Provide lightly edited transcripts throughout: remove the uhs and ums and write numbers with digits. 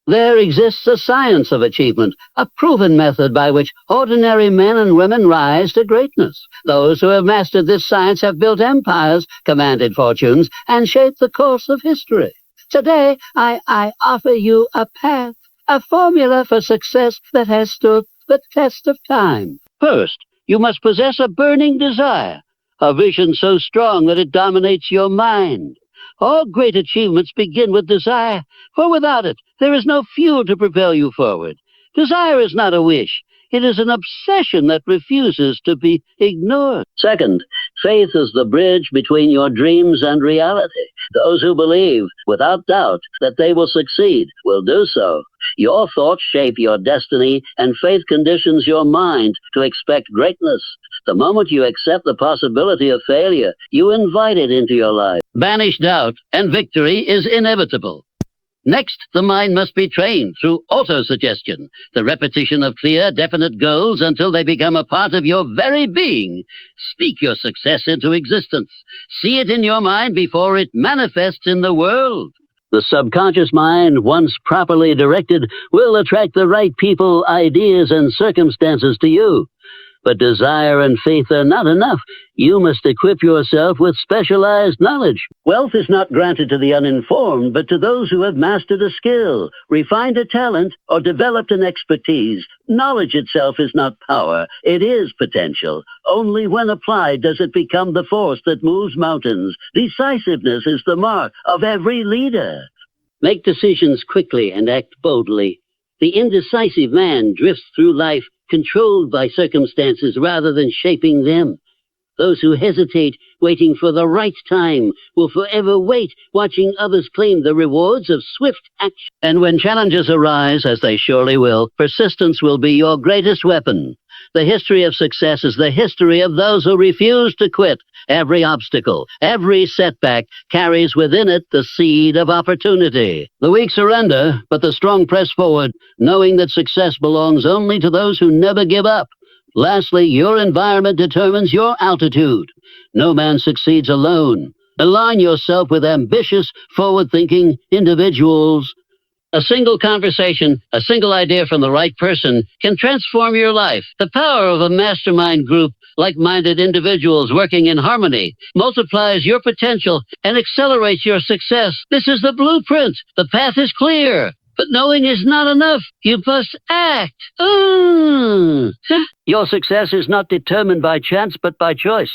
There exists a science of achievement, a proven method by which ordinary men and women rise to greatness. Those who have mastered this science have built empires, commanded fortunes, and shaped the course of history. Today, I offer you a path, a formula for success that has stood the test of time. First, you must possess a burning desire, a vision so strong that it dominates your mind. All great achievements begin with desire, for without it, there is no fuel to propel you forward. Desire is not a wish. It is an obsession that refuses to be ignored. Second, faith is the bridge between your dreams and reality. Those who believe, without doubt, that they will succeed will do so. Your thoughts shape your destiny, and faith conditions your mind to expect greatness. The moment you accept the possibility of failure, you invite it into your life. Banish doubt, and victory is inevitable. Next, the mind must be trained through autosuggestion, the repetition of clear, definite goals until they become a part of your very being. Speak your success into existence. See it in your mind before it manifests in the world. The subconscious mind, once properly directed, will attract the right people, ideas, and circumstances to you. But desire and faith are not enough. You must equip yourself with specialized knowledge. Wealth is not granted to the uninformed, but to those who have mastered a skill, refined a talent, or developed an expertise. Knowledge itself is not power. It is potential. Only when applied does it become the force that moves mountains. Decisiveness is the mark of every leader. Make decisions quickly and act boldly. The indecisive man drifts through life controlled by circumstances rather than shaping them. Those who hesitate, waiting for the right time, will forever wait, watching others claim the rewards of swift action. And when challenges arise, as they surely will, persistence will be your greatest weapon. The history of success is the history of those who refuse to quit. Every obstacle, every setback carries within it the seed of opportunity. The weak surrender, but the strong press forward, knowing that success belongs only to those who never give up. Lastly, your environment determines your altitude. No man succeeds alone. Align yourself with ambitious, forward-thinking individuals. A single conversation, a single idea from the right person can transform your life. The power of a mastermind group, like-minded individuals working in harmony, multiplies your potential and accelerates your success. This is the blueprint. The path is clear. But knowing is not enough. You must act. Your success is not determined by chance, but by choice.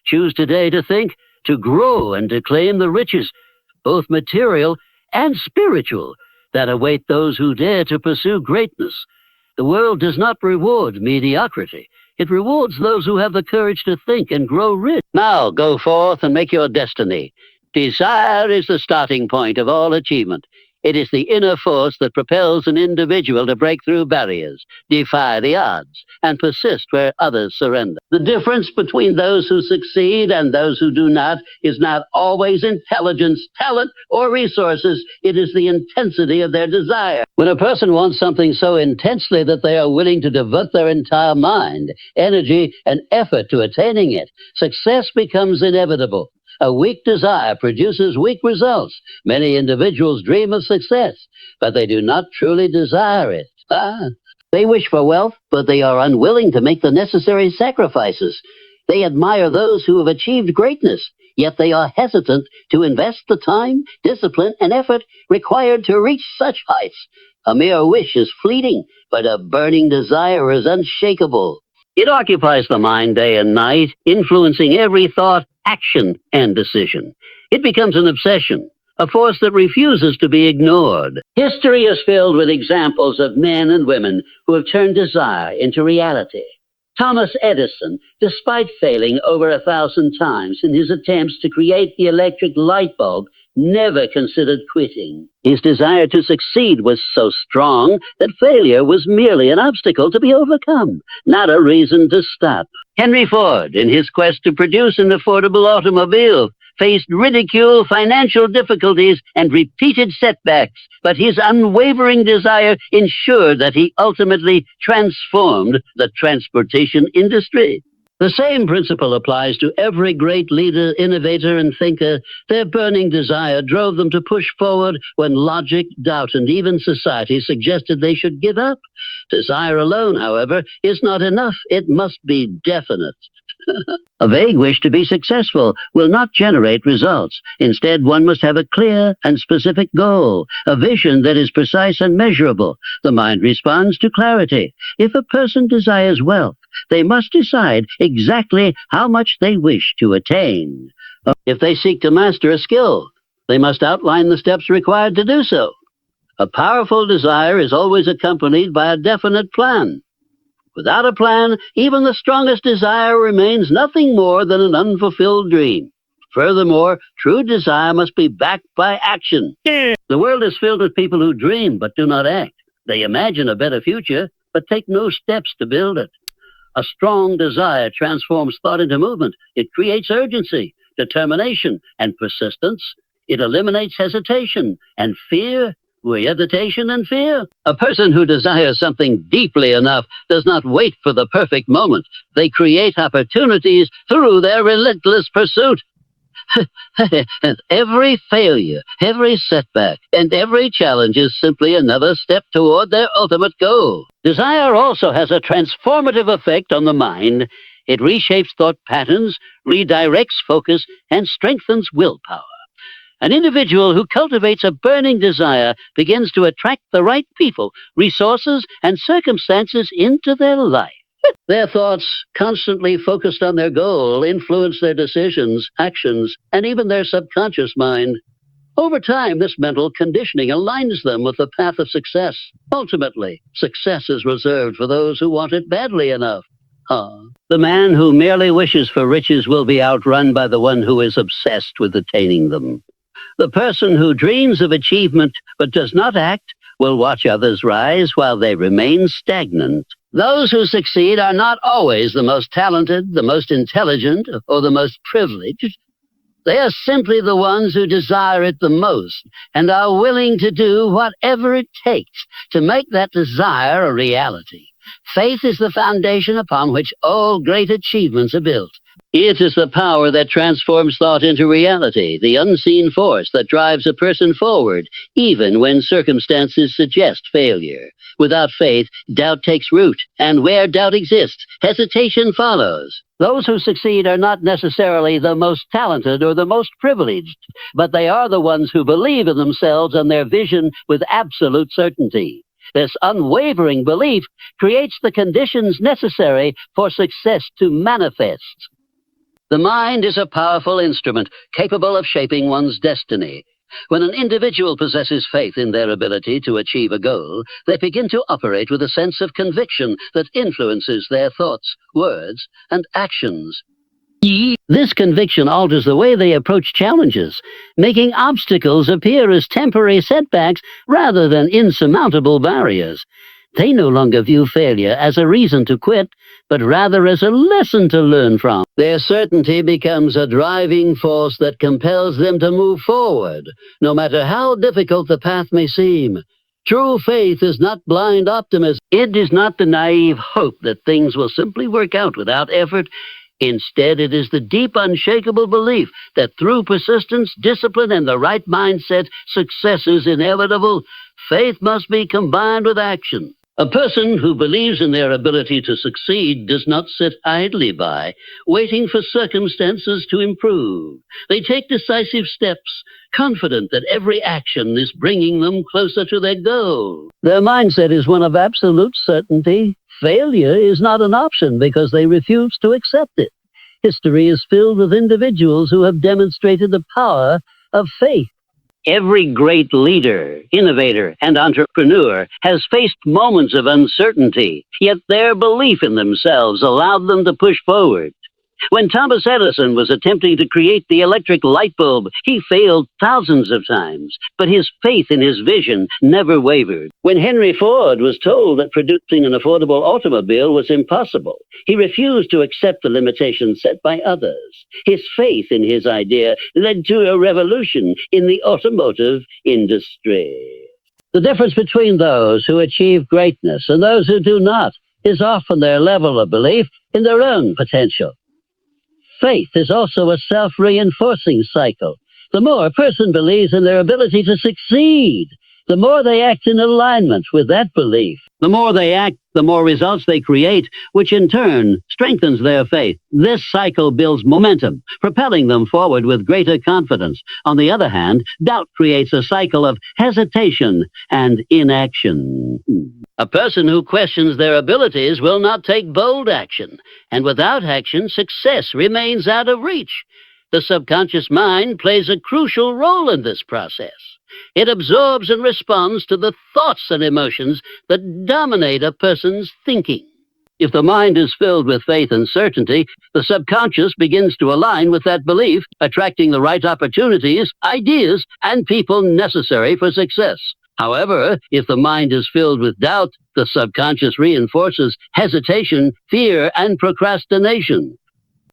Choose today to think, to grow, and to claim the riches, both material and spiritual, that await those who dare to pursue greatness. The world does not reward mediocrity. It rewards those who have the courage to think and grow rich. Now go forth and make your destiny. Desire is the starting point of all achievement. It is the inner force that propels an individual to break through barriers, defy the odds, and persist where others surrender. The difference between those who succeed and those who do not is not always intelligence, talent, or resources. It is the intensity of their desire. When a person wants something so intensely that they are willing to devote their entire mind, energy, and effort to attaining it, success becomes inevitable. A weak desire produces weak results. Many individuals dream of success, but they do not truly desire it. They wish for wealth, but they are unwilling to make the necessary sacrifices. They admire those who have achieved greatness, yet they are hesitant to invest the time, discipline, and effort required to reach such heights. A mere wish is fleeting, but a burning desire is unshakable. It occupies the mind day and night, influencing every thought, action, and decision. It becomes an obsession, a force that refuses to be ignored. History is filled with examples of men and women who have turned desire into reality. Thomas Edison, despite failing over 1,000 times in his attempts to create the electric light bulb, never considered quitting. His desire to succeed was so strong that failure was merely an obstacle to be overcome, not a reason to stop. Henry Ford, in his quest to produce an affordable automobile, faced ridicule, financial difficulties, and repeated setbacks, but his unwavering desire ensured that he ultimately transformed the transportation industry. The same principle applies to every great leader, innovator, and thinker. Their burning desire drove them to push forward when logic, doubt, and even society suggested they should give up. Desire alone, however, is not enough. It must be definite. A vague wish to be successful will not generate results. Instead, one must have a clear and specific goal, a vision that is precise and measurable. The mind responds to clarity. If a person desires wealth, they must decide exactly how much they wish to attain. If they seek to master a skill, they must outline the steps required to do so. A powerful desire is always accompanied by a definite plan. Without a plan, even the strongest desire remains nothing more than an unfulfilled dream. Furthermore, true desire must be backed by action. The world is filled with people who dream but do not act. They imagine a better future, but take no steps to build it. A strong desire transforms thought into movement. It creates urgency, determination, and persistence. It eliminates hesitation and fear. Hesitation and fear. A person who desires something deeply enough does not wait for the perfect moment. They create opportunities through their relentless pursuit. And every failure, every setback, and every challenge is simply another step toward their ultimate goal. Desire also has a transformative effect on the mind. It reshapes thought patterns, redirects focus, and strengthens willpower. An individual who cultivates a burning desire begins to attract the right people, resources, and circumstances into their life. Their thoughts, constantly focused on their goal, influence their decisions, actions, and even their subconscious mind. Over time, this mental conditioning aligns them with the path of success. Ultimately, success is reserved for those who want it badly enough. The man who merely wishes for riches will be outrun by the one who is obsessed with attaining them. The person who dreams of achievement but does not act will watch others rise while they remain stagnant. Those who succeed are not always the most talented, the most intelligent, or the most privileged. They are simply the ones who desire it the most and are willing to do whatever it takes to make that desire a reality. Faith is the foundation upon which all great achievements are built. It is the power that transforms thought into reality, the unseen force that drives a person forward, even when circumstances suggest failure. Without faith, doubt takes root, and where doubt exists, hesitation follows. Those who succeed are not necessarily the most talented or the most privileged, but they are the ones who believe in themselves and their vision with absolute certainty. This unwavering belief creates the conditions necessary for success to manifest. The mind is a powerful instrument capable of shaping one's destiny. When an individual possesses faith in their ability to achieve a goal, they begin to operate with a sense of conviction that influences their thoughts, words, and actions. This conviction alters the way they approach challenges, making obstacles appear as temporary setbacks rather than insurmountable barriers. They no longer view failure as a reason to quit, but rather as a lesson to learn from. Their certainty becomes a driving force that compels them to move forward, no matter how difficult the path may seem. True faith is not blind optimism. It is not the naive hope that things will simply work out without effort. Instead, it is the deep, unshakable belief that through persistence, discipline, and the right mindset, success is inevitable. Faith must be combined with action. A person who believes in their ability to succeed does not sit idly by, waiting for circumstances to improve. They take decisive steps, confident that every action is bringing them closer to their goal. Their mindset is one of absolute certainty. Failure is not an option because they refuse to accept it. History is filled with individuals who have demonstrated the power of faith. Every great leader, innovator, and entrepreneur has faced moments of uncertainty, yet their belief in themselves allowed them to push forward. When Thomas Edison was attempting to create the electric light bulb, he failed thousands of times, but his faith in his vision never wavered. When Henry Ford was told that producing an affordable automobile was impossible, he refused to accept the limitations set by others. His faith in his idea led to a revolution in the automotive industry. The difference between those who achieve greatness and those who do not is often their level of belief in their own potential. Faith is also a self-reinforcing cycle. The more a person believes in their ability to succeed, the more they act in alignment with that belief. The more they act, the more results they create, which in turn strengthens their faith. This cycle builds momentum, propelling them forward with greater confidence. On the other hand, doubt creates a cycle of hesitation and inaction. A person who questions their abilities will not take bold action, and without action, success remains out of reach. The subconscious mind plays a crucial role in this process. It absorbs and responds to the thoughts and emotions that dominate a person's thinking. If the mind is filled with faith and certainty, the subconscious begins to align with that belief, attracting the right opportunities, ideas, and people necessary for success. However, if the mind is filled with doubt, the subconscious reinforces hesitation, fear, and procrastination.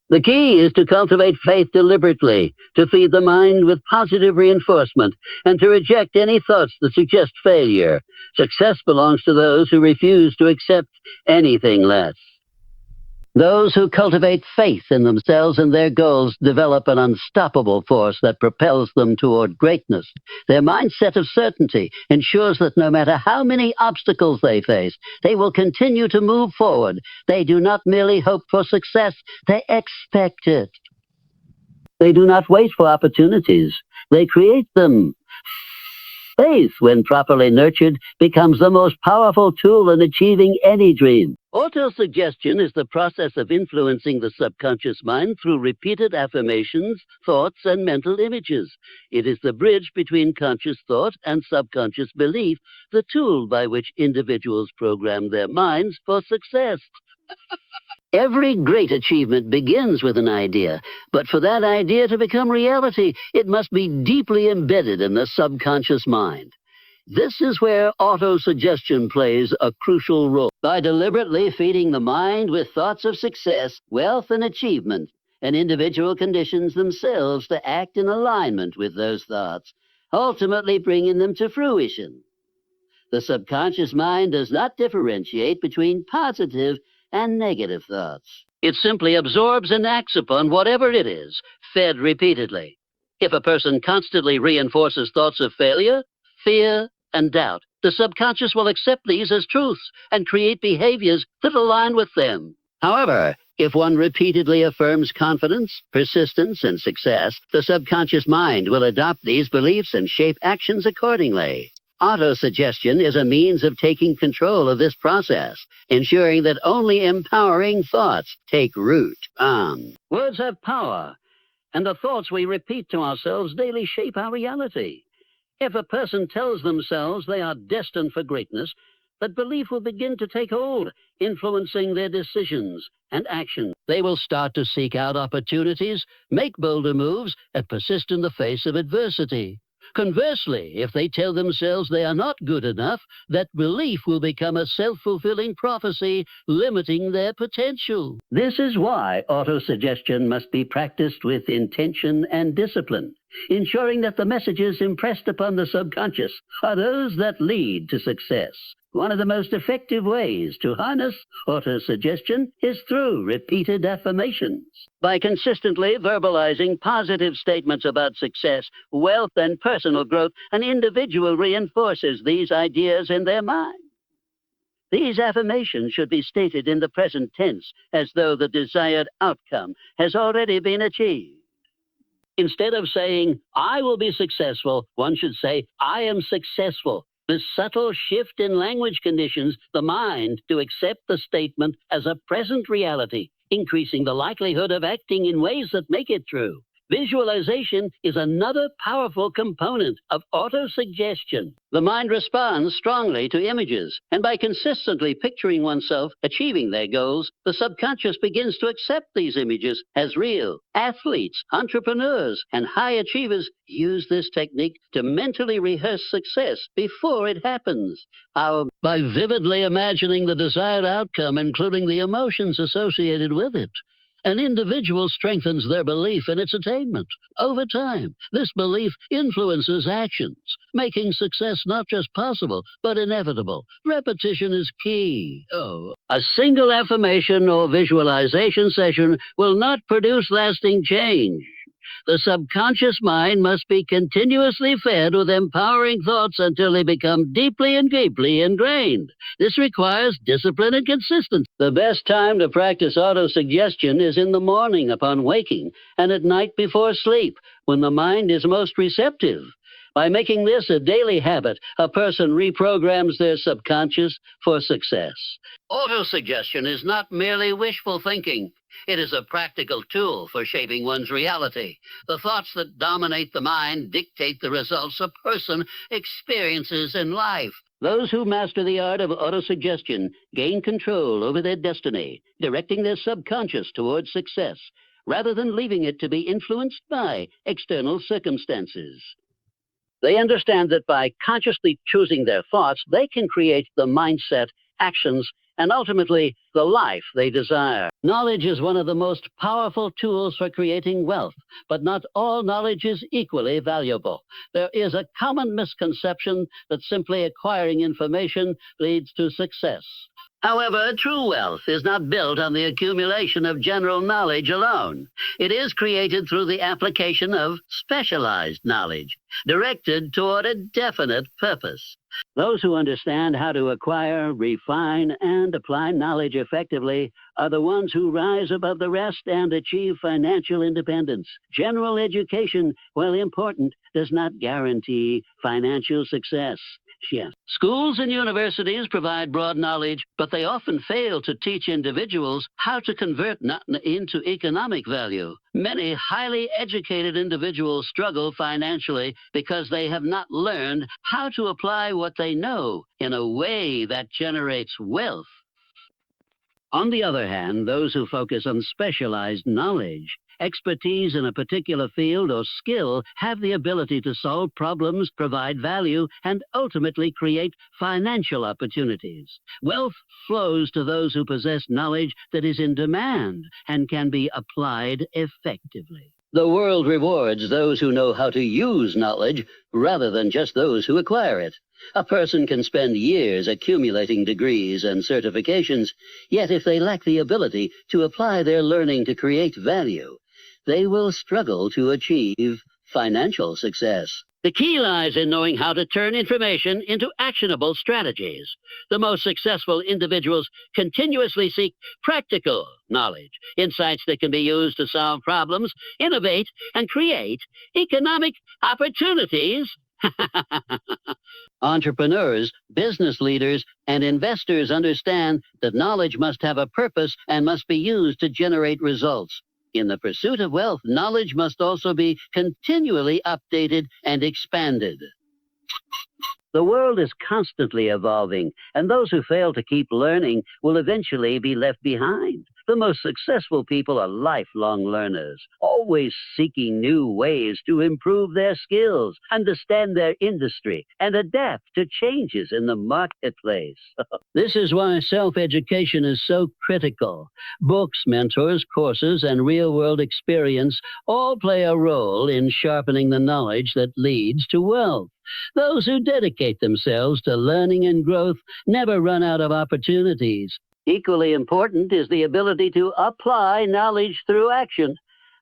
The key is to cultivate faith deliberately, to feed the mind with positive reinforcement, and to reject any thoughts that suggest failure. Success belongs to those who refuse to accept anything less. Those who cultivate faith in themselves and their goals develop an unstoppable force that propels them toward greatness. Their mindset of certainty ensures that no matter how many obstacles they face, they will continue to move forward. They do not merely hope for success, they expect it. They do not wait for opportunities, they create them. Faith, when properly nurtured, becomes the most powerful tool in achieving any dream. Autosuggestion is the process of influencing the subconscious mind through repeated affirmations, thoughts, and mental images. It is the bridge between conscious thought and subconscious belief, the tool by which individuals program their minds for success. Every great achievement begins with an idea, but for that idea to become reality, it must be deeply embedded in the subconscious mind. This is where autosuggestion plays a crucial role. By deliberately feeding the mind with thoughts of success, wealth, and achievement, an individual conditions themselves to act in alignment with those thoughts, ultimately bringing them to fruition. The subconscious mind does not differentiate between positive and negative thoughts. It simply absorbs and acts upon whatever it is, fed repeatedly. If a person constantly reinforces thoughts of failure, fear, and doubt, the subconscious will accept these as truths and create behaviors that align with them. However, if one repeatedly affirms confidence, persistence, and success, the subconscious mind will adopt these beliefs and shape actions accordingly. Autosuggestion is a means of taking control of this process, ensuring that only empowering thoughts take root. Words have power, and the thoughts we repeat to ourselves daily shape our reality. If a person tells themselves they are destined for greatness, that belief will begin to take hold, influencing their decisions and actions. They will start to seek out opportunities, make bolder moves, and persist in the face of adversity. Conversely, if they tell themselves they are not good enough, that belief will become a self-fulfilling prophecy, limiting their potential. This is why autosuggestion must be practiced with intention and discipline, ensuring that the messages impressed upon the subconscious are those that lead to success. One of the most effective ways to harness autosuggestion is through repeated affirmations. By consistently verbalizing positive statements about success, wealth, and personal growth, an individual reinforces these ideas in their mind. These affirmations should be stated in the present tense, as though the desired outcome has already been achieved. Instead of saying, "I will be successful," one should say, "I am successful." This subtle shift in language conditions the mind to accept the statement as a present reality, increasing the likelihood of acting in ways that make it true. Visualization is another powerful component of autosuggestion. The mind responds strongly to images, and by consistently picturing oneself achieving their goals, the subconscious begins to accept these images as real. Athletes, entrepreneurs, and high achievers use this technique to mentally rehearse success before it happens. By vividly imagining the desired outcome, including the emotions associated with it, An individual strengthens their belief in its attainment. Over time, this belief influences actions, making success not just possible, but inevitable. Repetition is key. A single affirmation or visualization session will not produce lasting change. The subconscious mind must be continuously fed with empowering thoughts until they become deeply and deeply ingrained. This requires discipline and consistency. The best time to practice autosuggestion is in the morning upon waking and at night before sleep, when the mind is most receptive. By making this a daily habit, a person reprograms their subconscious for success. Autosuggestion is not merely wishful thinking. It is a practical tool for shaping one's reality. The thoughts that dominate the mind dictate the results a person experiences in life. Those who master the art of autosuggestion gain control over their destiny, directing their subconscious towards success, rather than leaving it to be influenced by external circumstances. They understand that by consciously choosing their thoughts, they can create the mindset, actions, and ultimately the life they desire. Knowledge is one of the most powerful tools for creating wealth, but not all knowledge is equally valuable. There is a common misconception that simply acquiring information leads to success. However, true wealth is not built on the accumulation of general knowledge alone. It is created through the application of specialized knowledge, directed toward a definite purpose. Those who understand how to acquire, refine, and apply knowledge effectively are the ones who rise above the rest and achieve financial independence. General education, while important, does not guarantee financial success. Yes. Schools and universities provide broad knowledge, but they often fail to teach individuals how to convert into economic value. Many highly educated individuals struggle financially because they have not learned how to apply what they know in a way that generates wealth. On the other hand, those who focus on specialized knowledge, expertise in a particular field or skill, have the ability to solve problems, provide value, and ultimately create financial opportunities. Wealth flows to those who possess knowledge that is in demand and can be applied effectively. The world rewards those who know how to use knowledge rather than just those who acquire it. A person can spend years accumulating degrees and certifications, yet if they lack the ability to apply their learning to create value, they will struggle to achieve financial success. The key lies in knowing how to turn information into actionable strategies. The most successful individuals continuously seek practical knowledge, insights that can be used to solve problems, innovate, and create economic opportunities. Entrepreneurs, business leaders, and investors understand that knowledge must have a purpose and must be used to generate results. In the pursuit of wealth, knowledge must also be continually updated and expanded. The world is constantly evolving, and those who fail to keep learning will eventually be left behind. The most successful people are lifelong learners, always seeking new ways to improve their skills, understand their industry, and adapt to changes in the marketplace. This is why self-education is so critical. Books, mentors, courses, and real-world experience all play a role in sharpening the knowledge that leads to wealth. Those who dedicate themselves to learning and growth never run out of opportunities. Equally important is the ability to apply knowledge through action.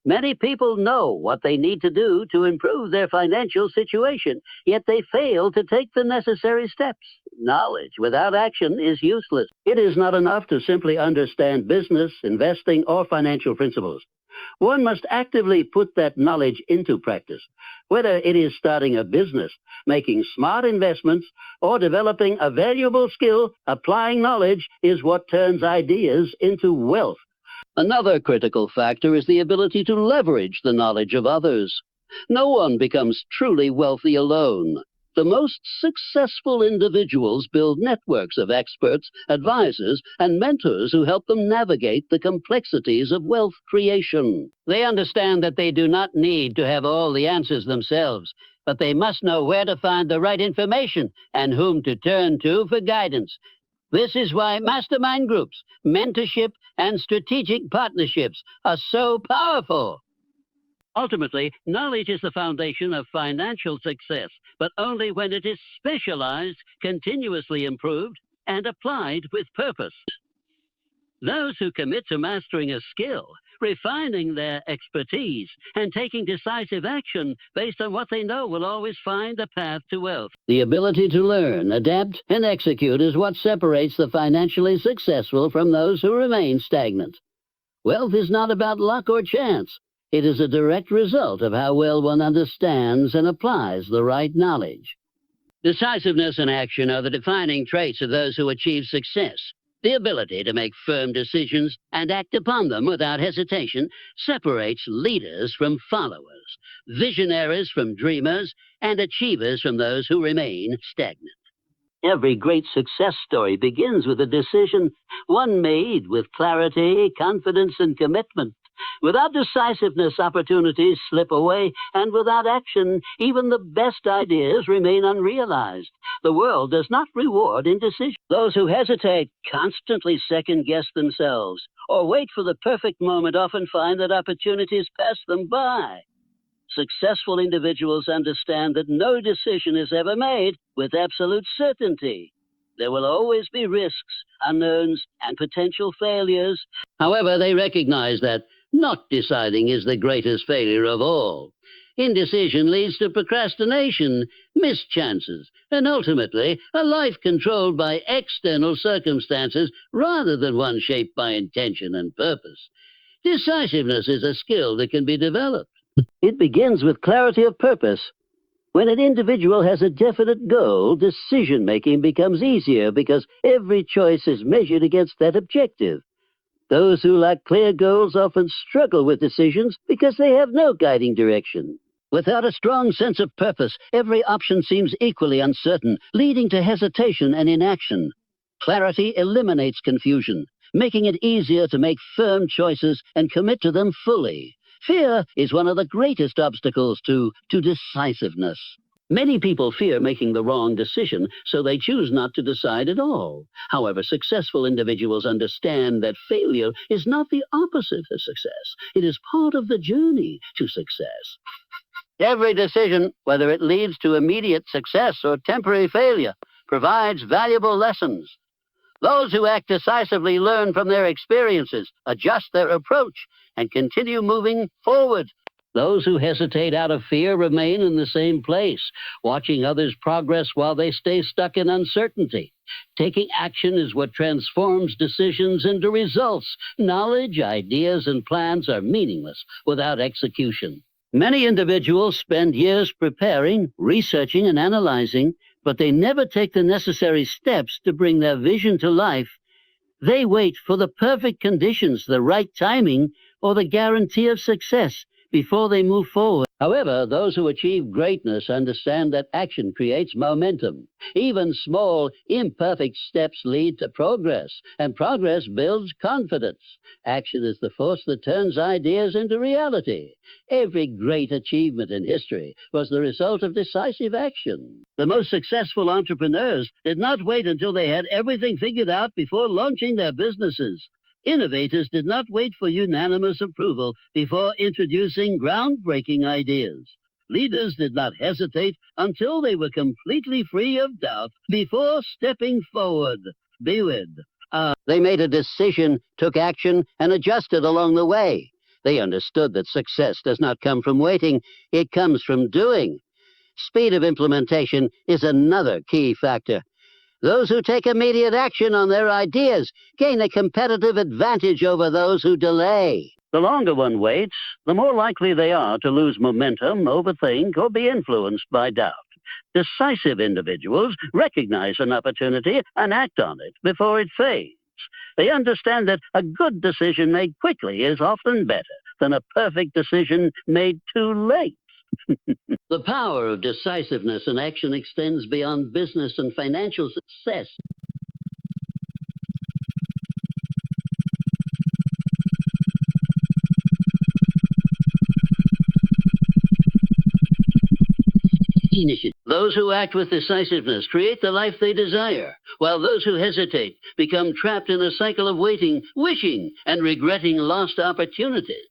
Many people know what they need to do to improve their financial situation, yet they fail to take the necessary steps. Knowledge without action is useless. It is not enough to simply understand business, investing, or financial principles. One must actively put that knowledge into practice, whether it is starting a business, making smart investments, or developing a valuable skill. Applying knowledge is what turns ideas into wealth. Another critical factor is the ability to leverage the knowledge of others. No one becomes truly wealthy alone. The most successful individuals build networks of experts, advisors, and mentors who help them navigate the complexities of wealth creation. They understand that they do not need to have all the answers themselves, but they must know where to find the right information and whom to turn to for guidance. This is why mastermind groups, mentorship, and strategic partnerships are so powerful. Ultimately, knowledge is the foundation of financial success, but only when it is specialized, continuously improved, and applied with purpose. Those who commit to mastering a skill, refining their expertise, and taking decisive action based on what they know will always find a path to wealth. The ability to learn, adapt, and execute is what separates the financially successful from those who remain stagnant. Wealth is not about luck or chance. It is a direct result of how well one understands and applies the right knowledge. Decisiveness and action are the defining traits of those who achieve success. The ability to make firm decisions and act upon them without hesitation separates leaders from followers, visionaries from dreamers, and achievers from those who remain stagnant. Every great success story begins with a decision, one made with clarity, confidence, and commitment. Without decisiveness, opportunities slip away, and without action, even the best ideas remain unrealized. The world does not reward indecision. Those who hesitate constantly second-guess themselves, or wait for the perfect moment often find that opportunities pass them by. Successful individuals understand that no decision is ever made with absolute certainty. There will always be risks, unknowns, and potential failures. However, they recognize that not deciding is the greatest failure of all. Indecision leads to procrastination, missed chances, and ultimately a life controlled by external circumstances rather than one shaped by intention and purpose. Decisiveness is a skill that can be developed. It begins with clarity of purpose. When an individual has a definite goal, decision-making becomes easier because every choice is measured against that objective. Those who lack clear goals often struggle with decisions because they have no guiding direction. Without a strong sense of purpose, every option seems equally uncertain, leading to hesitation and inaction. Clarity eliminates confusion, making it easier to make firm choices and commit to them fully. Fear is one of the greatest obstacles to decisiveness. Many people fear making the wrong decision, so they choose not to decide at all. However, successful individuals understand that failure is not the opposite of success. It is part of the journey to success. Every decision, whether it leads to immediate success or temporary failure, provides valuable lessons. Those who act decisively learn from their experiences, adjust their approach, and continue moving forward. Those who hesitate out of fear remain in the same place, watching others progress while they stay stuck in uncertainty. Taking action is what transforms decisions into results. Knowledge, ideas, and plans are meaningless without execution. Many individuals spend years preparing, researching, and analyzing, but they never take the necessary steps to bring their vision to life. They wait for the perfect conditions, the right timing, or the guarantee of success before they move forward. However, those who achieve greatness understand that action creates momentum. Even small, imperfect steps lead to progress, and progress builds confidence. Action is the force that turns ideas into reality. Every great achievement in history was the result of decisive action. The most successful entrepreneurs did not wait until they had everything figured out before launching their businesses. Innovators did not wait for unanimous approval before introducing groundbreaking ideas. Leaders did not hesitate until they were completely free of doubt before stepping forward. They made a decision, took action, and adjusted along the way. They understood that success does not come from waiting, it comes from doing. Speed of implementation is another key factor. Those who take immediate action on their ideas gain a competitive advantage over those who delay. The longer one waits, the more likely they are to lose momentum, overthink, or be influenced by doubt. Decisive individuals recognize an opportunity and act on it before it fades. They understand that a good decision made quickly is often better than a perfect decision made too late. The power of decisiveness and action extends beyond business and financial success. Those who act with decisiveness create the life they desire. while those who hesitate become trapped in a cycle of waiting, wishing, and regretting lost opportunities.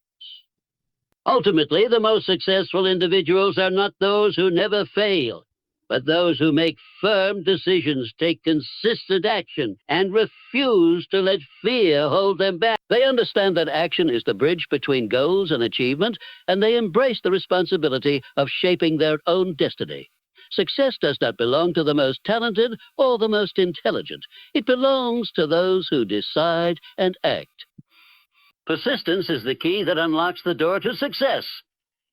Ultimately, the most successful individuals are not those who never fail, but those who make firm decisions, take consistent action, and refuse to let fear hold them back. They understand that action is the bridge between goals and achievement, and they embrace the responsibility of shaping their own destiny. Success does not belong to the most talented or the most intelligent. It belongs to those who decide and act. Persistence is the key that unlocks the door to success.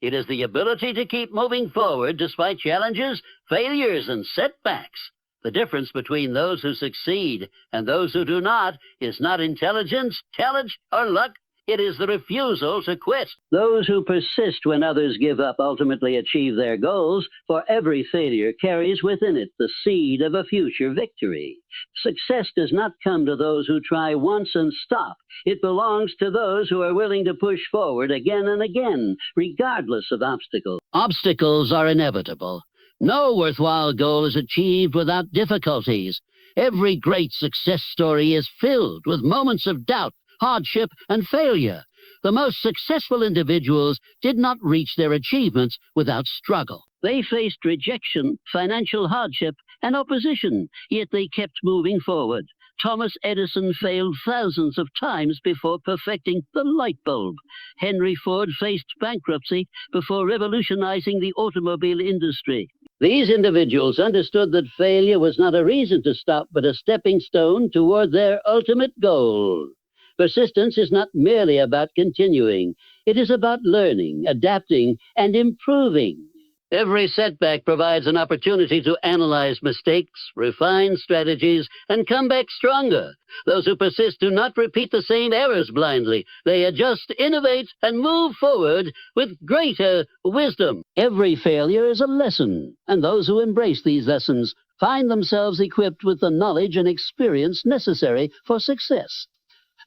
It is the ability to keep moving forward despite challenges, failures, and setbacks. The difference between those who succeed and those who do not is not intelligence, talent, or luck. It is the refusal to quit. Those who persist when others give up ultimately achieve their goals, for every failure carries within it the seed of a future victory. Success does not come to those who try once and stop. It belongs to those who are willing to push forward again and again, regardless of obstacles. Obstacles are inevitable. No worthwhile goal is achieved without difficulties. Every great success story is filled with moments of doubt, hardship, and failure. The most successful individuals did not reach their achievements without struggle. They faced rejection, financial hardship, and opposition, yet they kept moving forward. Thomas Edison failed thousands of times before perfecting the light bulb. Henry Ford faced bankruptcy before revolutionizing the automobile industry. These individuals understood that failure was not a reason to stop, but a stepping stone toward their ultimate goal. Persistence is not merely about continuing. It is about learning, adapting, and improving. Every setback provides an opportunity to analyze mistakes, refine strategies, and come back stronger. Those who persist do not repeat the same errors blindly. They adjust, innovate, and move forward with greater wisdom. Every failure is a lesson, and those who embrace these lessons find themselves equipped with the knowledge and experience necessary for success.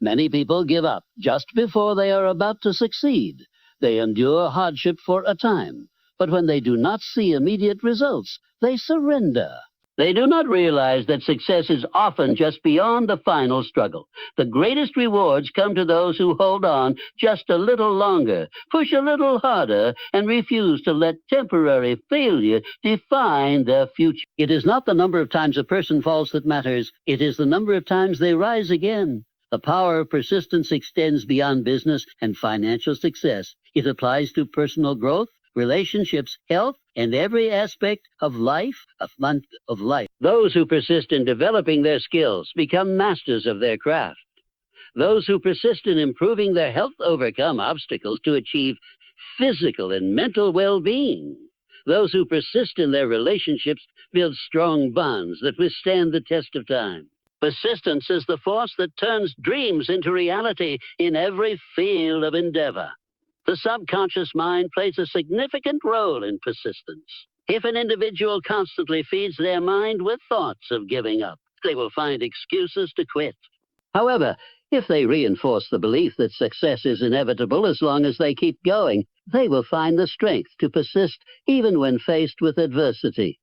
Many people give up just before they are about to succeed. They endure hardship for a time, but when they do not see immediate results, they surrender. They do not realize that success is often just beyond the final struggle. The greatest rewards come to those who hold on just a little longer, push a little harder, and refuse to let temporary failure define their future. It is not the number of times a person falls that matters. It is the number of times they rise again. The power of persistence extends beyond business and financial success. It applies to personal growth, relationships, health, and every aspect of life. Those who persist in developing their skills become masters of their craft. Those who persist in improving their health overcome obstacles to achieve physical and mental well-being. Those who persist in their relationships build strong bonds that withstand the test of time. Persistence is the force that turns dreams into reality in every field of endeavor. The subconscious mind plays a significant role in persistence. If an individual constantly feeds their mind with thoughts of giving up, they will find excuses to quit. However, if they reinforce the belief that success is inevitable as long as they keep going, they will find the strength to persist even when faced with adversity.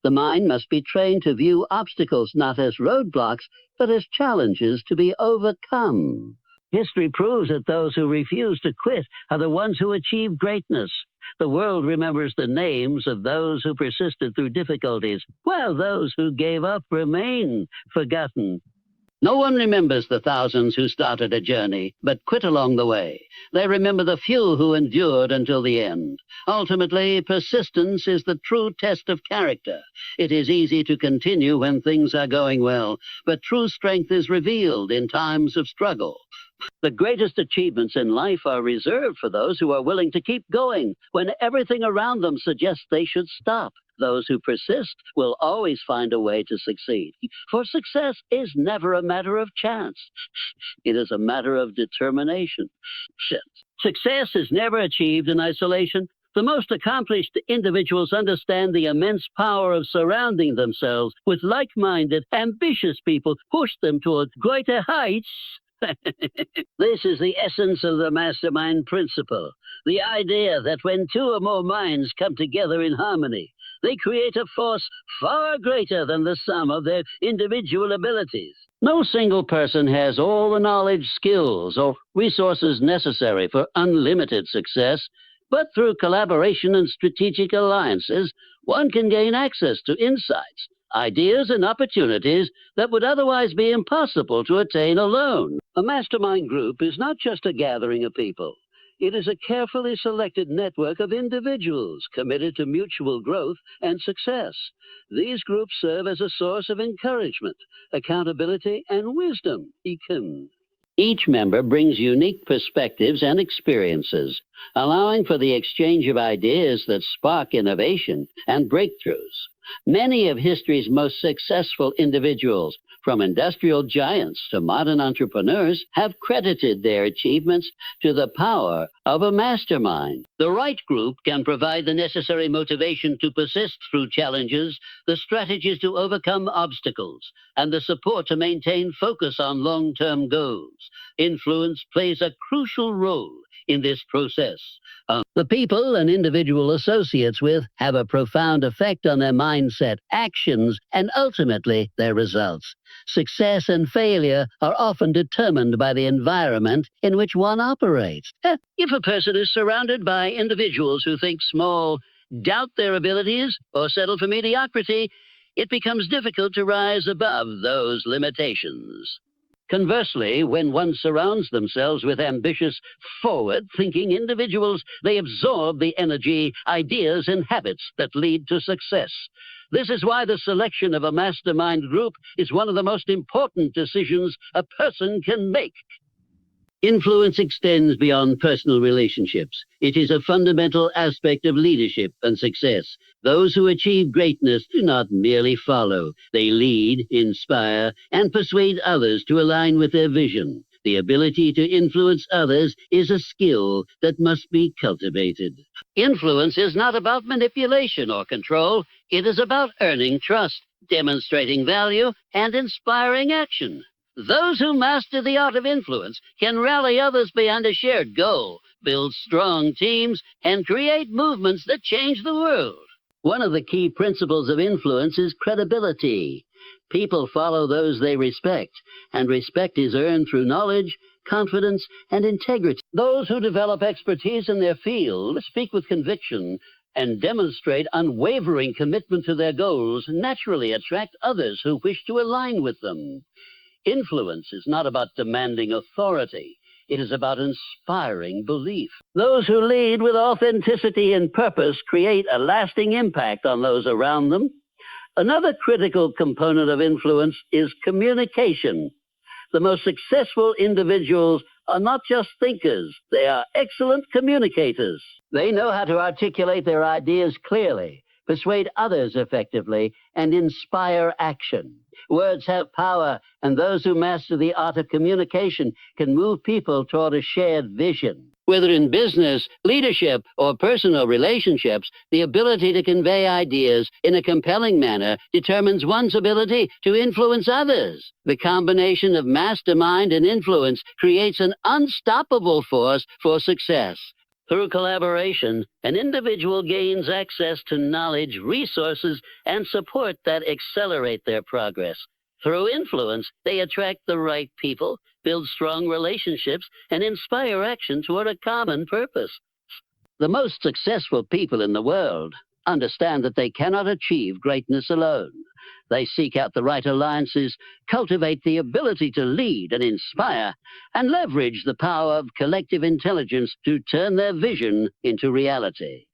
The mind must be trained to view obstacles not as roadblocks, but as challenges to be overcome. History proves that those who refuse to quit are the ones who achieve greatness. The world remembers the names of those who persisted through difficulties, while those who gave up remain forgotten. No one remembers the thousands who started a journey, but quit along the way. They remember the few who endured until the end. Ultimately, persistence is the true test of character. It is easy to continue when things are going well, but true strength is revealed in times of struggle. The greatest achievements in life are reserved for those who are willing to keep going when everything around them suggests they should stop. Those who persist will always find a way to succeed. For success is never a matter of chance. It is a matter of determination. Success is never achieved in isolation. The most accomplished individuals understand the immense power of surrounding themselves with like-minded, ambitious people who push them towards greater heights. This is the essence of the mastermind principle, the idea that when two or more minds come together in harmony, they create a force far greater than the sum of their individual abilities. No single person has all the knowledge, skills, or resources necessary for unlimited success, but through collaboration and strategic alliances, one can gain access to insights, ideas, and opportunities that would otherwise be impossible to attain alone. A mastermind group is not just a gathering of people. It is a carefully selected network of individuals committed to mutual growth and success. These groups serve as a source of encouragement, accountability, and wisdom. Each member brings unique perspectives and experiences, allowing for the exchange of ideas that spark innovation and breakthroughs. Many of history's most successful individuals, from industrial giants to modern entrepreneurs, have credited their achievements to the power of a mastermind. The right group can provide the necessary motivation to persist through challenges, the strategies to overcome obstacles, and the support to maintain focus on long-term goals. Influence plays a crucial role in this process. The people an individual associates with have a profound effect on their mindset, actions, and ultimately their results. Success and failure are often determined by the environment in which one operates. If a person is surrounded by individuals who think small, doubt their abilities, or settle for mediocrity, it becomes difficult to rise above those limitations. Conversely, when one surrounds themselves with ambitious, forward-thinking individuals, they absorb the energy, ideas, and habits that lead to success. This is why the selection of a mastermind group is one of the most important decisions a person can make. Influence extends beyond personal relationships. It is a fundamental aspect of leadership and success. Those who achieve greatness do not merely follow. They lead, inspire, and persuade others to align with their vision. The ability to influence others is a skill that must be cultivated. Influence is not about manipulation or control. It is about earning trust, demonstrating value, and inspiring action. Those who master the art of influence can rally others behind a shared goal, build strong teams, and create movements that change the world. One of the key principles of influence is credibility. People follow those they respect, and respect is earned through knowledge, confidence, and integrity. Those who develop expertise in their field, speak with conviction, and demonstrate unwavering commitment to their goals naturally attract others who wish to align with them. Influence is not about demanding authority. It is about inspiring belief. Those who lead with authenticity and purpose create a lasting impact on those around them. Another critical component of influence is communication. The most successful individuals are not just thinkers, they are excellent communicators. They know how to articulate their ideas clearly, persuade others effectively, and inspire action. Words have power, and those who master the art of communication can move people toward a shared vision. Whether in business, leadership, or personal relationships, the ability to convey ideas in a compelling manner determines one's ability to influence others. The combination of mastermind and influence creates an unstoppable force for success. Through collaboration, an individual gains access to knowledge, resources, and support that accelerate their progress. Through influence, they attract the right people, build strong relationships, and inspire action toward a common purpose. The most successful people in the world understand that they cannot achieve greatness alone. They seek out the right alliances, cultivate the ability to lead and inspire, and leverage the power of collective intelligence to turn their vision into reality.